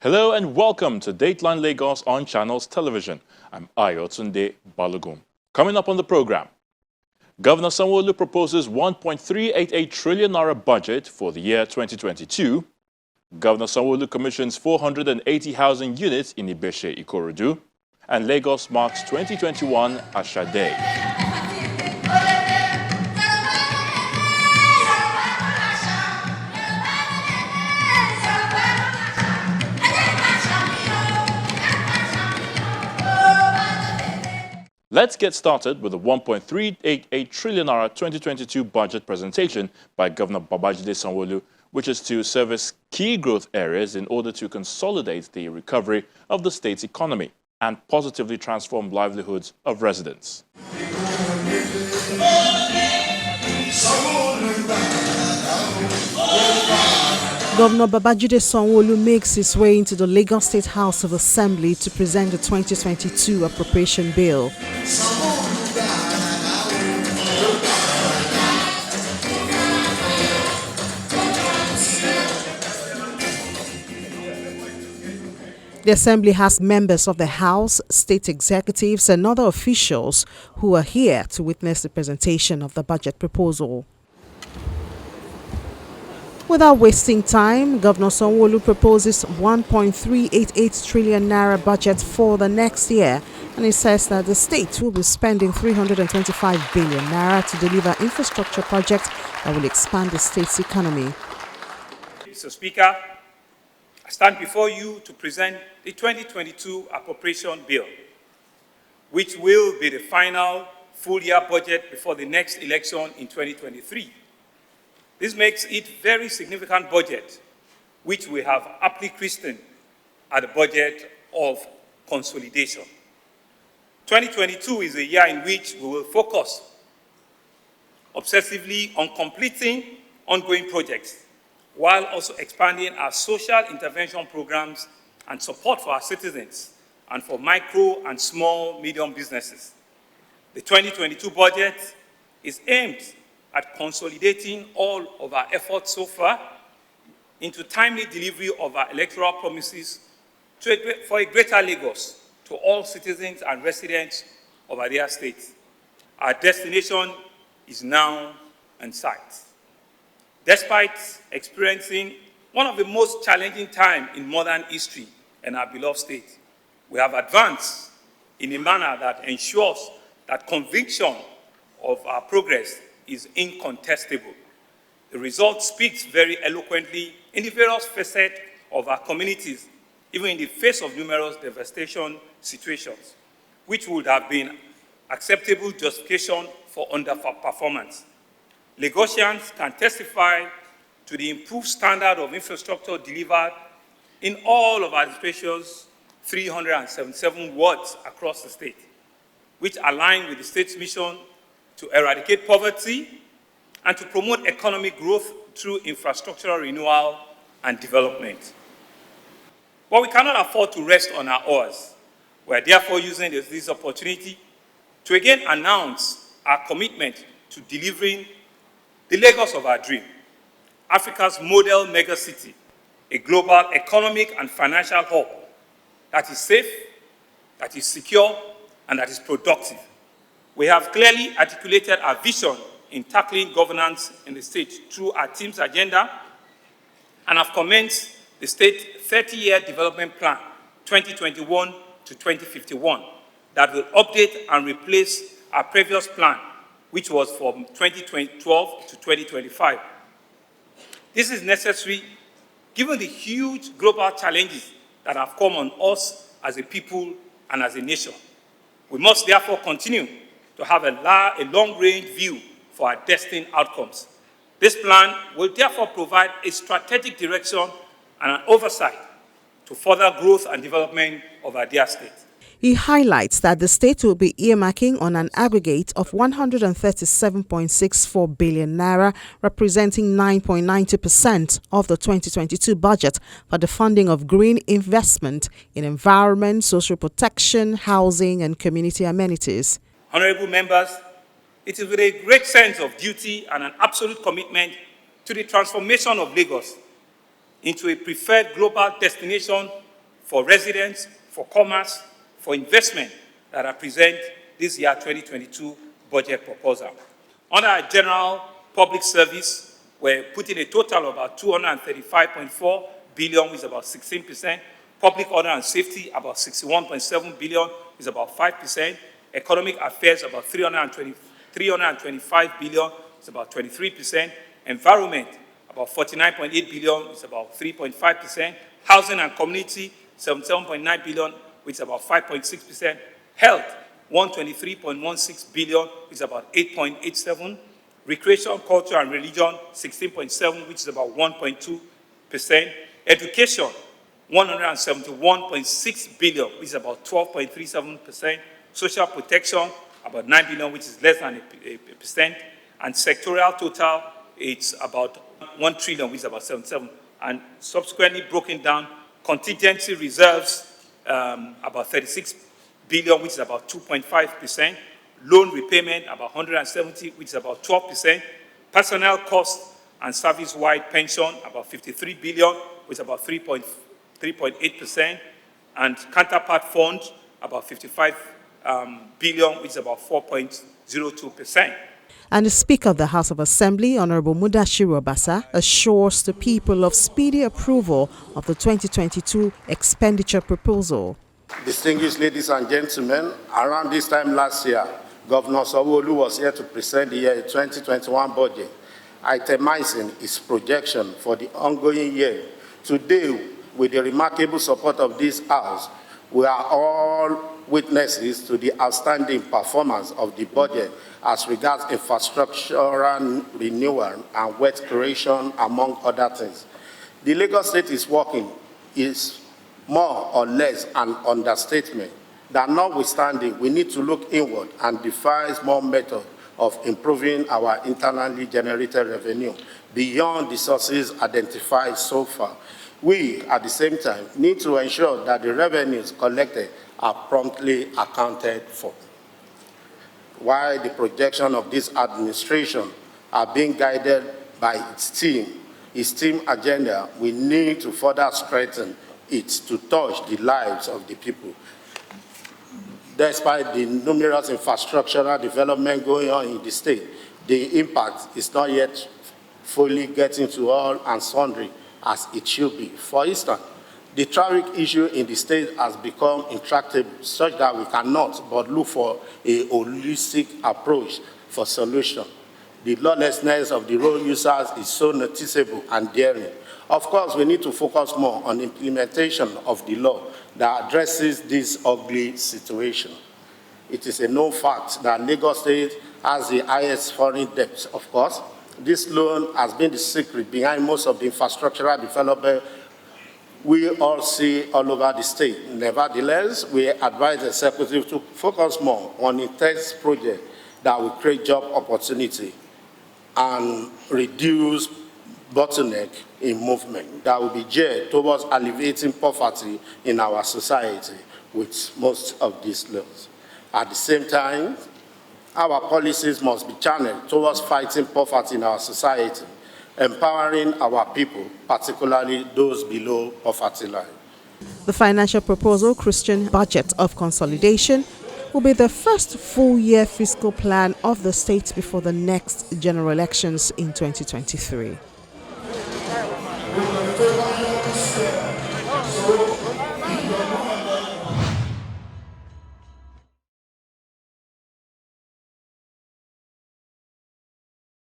Hello and welcome to Dateline Lagos on Channels Television. I'm Ayotunde Balogun. Coming up on the program, Governor Sanwo-Olu proposes 1.388 trillion naira budget for the year 2022. Governor Sanwo-Olu commissions 480 housing units in Ibeshe, Ikorodu, and Lagos marks 2021 Asha Day. Let's get started with the 1.388 trillion naira 2022 budget presentation by Governor Babajide Sanwo-Olu, which is to service key growth areas in order to consolidate the recovery of the state's economy and positively transform livelihoods of residents. Governor Babajide Sanwo-Olu makes his way into the Lagos State House of Assembly to present the 2022 appropriation bill. The Assembly has members of the House, state executives, and other officials who are here to witness the presentation of the budget proposal. Without wasting time, Governor Sanwo-Olu proposes 1.388 trillion naira budget for the next year, and he says that the state will be spending 325 billion naira to deliver infrastructure projects that will expand the state's economy. Mr. Speaker, I stand before you to present the 2022 appropriation bill, which will be the final full-year budget before the next election in 2023. This makes it a very significant budget, which we have aptly christened as the budget of consolidation. 2022 is a year in which we will focus obsessively on completing ongoing projects, while also expanding our social intervention programs and support for our citizens and for micro and small, medium businesses. The 2022 budget is aimed at consolidating all of our efforts so far into timely delivery of our electoral promises for a greater Lagos to all citizens and residents of our dear state. Our destination is now in sight. Despite experiencing one of the most challenging times in modern history in our beloved state, we have advanced in a manner that ensures that conviction of our progress is incontestable. The result speaks very eloquently in the various facets of our communities, even in the face of numerous devastation situations, which would have been acceptable justification for underperformance. Lagosians can testify to the improved standard of infrastructure delivered in all of our administration's 377 wards across the state, which align with the state's mission to eradicate poverty and to promote economic growth through infrastructural renewal and development. But we cannot afford to rest on our oars. We are therefore using this opportunity to again announce our commitment to delivering the Lagos of our dream, Africa's model megacity, a global economic and financial hub that is safe, that is secure, and that is productive. We have clearly articulated our vision in tackling governance in the state through our team's agenda and have commenced the state 30-year development plan, 2021 to 2051, that will update and replace our previous plan, which was from 2012 to 2025. This is necessary given the huge global challenges that have come on us as a people and as a nation. We must therefore continue to have a long-range view for our destined outcomes. This plan will therefore provide a strategic direction and an oversight to further growth and development of our dear state. He highlights that the state will be earmarking on an aggregate of 137.64 billion naira, representing 9.90% of the 2022 budget for the funding of green investment in environment, social protection, housing, and community amenities. Honorable members, it is with a great sense of duty and an absolute commitment to the transformation of Lagos into a preferred global destination for residents, for commerce, for investment that I present this year 2022 budget proposal. Under our general public service, we're putting a total of about 235.4 billion, which is about 16%. Public order and safety, about 61.7 billion, is about 5%. Economic affairs, about 325 billion, is about 23%. Environment, about 49.8 billion, is about 3.5%. Housing and community, 77.9 billion, which is about 5.6%. Health, 123.16 billion, which is about 8.87%. Recreation, culture, and religion, 16.7, which is about 1.2%. Education, 171.6 billion, which is about 12.37%. Social protection, about 9 billion, which is less than a percent. And sectorial total, it's about 1 trillion, which is about 77. And subsequently broken down, contingency reserves, about 36 billion, which is about 2.5%. Loan repayment, about 170, which is about 12%. Personnel costs and service-wide pension, about 53 billion, which is about 3.8%. And counterpart funds, about 55 billion, which is about 4.02%. And the Speaker of the House of Assembly, Honorable Mudashiru Obasa, assures the people of speedy approval of the 2022 expenditure proposal. Distinguished ladies and gentlemen, around this time last year, Governor Sanwo-Olu was here to present the year 2021 budget, itemizing its projection for the ongoing year. Today, with the remarkable support of this House, we are all witnesses to the outstanding performance of the budget as regards infrastructural renewal and wealth creation, among other things. The Lagos State is working is more or less an understatement. That notwithstanding, we need to look inward and devise more methods of improving our internally generated revenue beyond the sources identified so far. We, at the same time, need to ensure that the revenues collected are promptly accounted for. While the projection of this administration are being guided by its team agenda, we need to further strengthen it to touch the lives of the people. Despite the numerous infrastructural development going on in the state, the impact is not yet fully getting to all and sundry as it should be. For instance, the traffic issue in the state has become intractable, such that we cannot but look for a holistic approach for solution. The lawlessness of the road users is so noticeable and daring. Of course, we need to focus more on implementation of the law that addresses this ugly situation. It is a known fact that Lagos State has the highest foreign debt, of course. This loan has been the secret behind most of the infrastructural development we all see all over the state. Nevertheless, we advise the executive to focus more on intense projects that will create job opportunity and reduce bottleneck in movement that will be geared towards alleviating poverty in our society with most of these laws. At the same time, our policies must be channeled towards fighting poverty in our society, empowering our people, particularly those below poverty line. The financial proposal, Christian Budget of Consolidation, will be the first full-year fiscal plan of the state before the next general elections in 2023.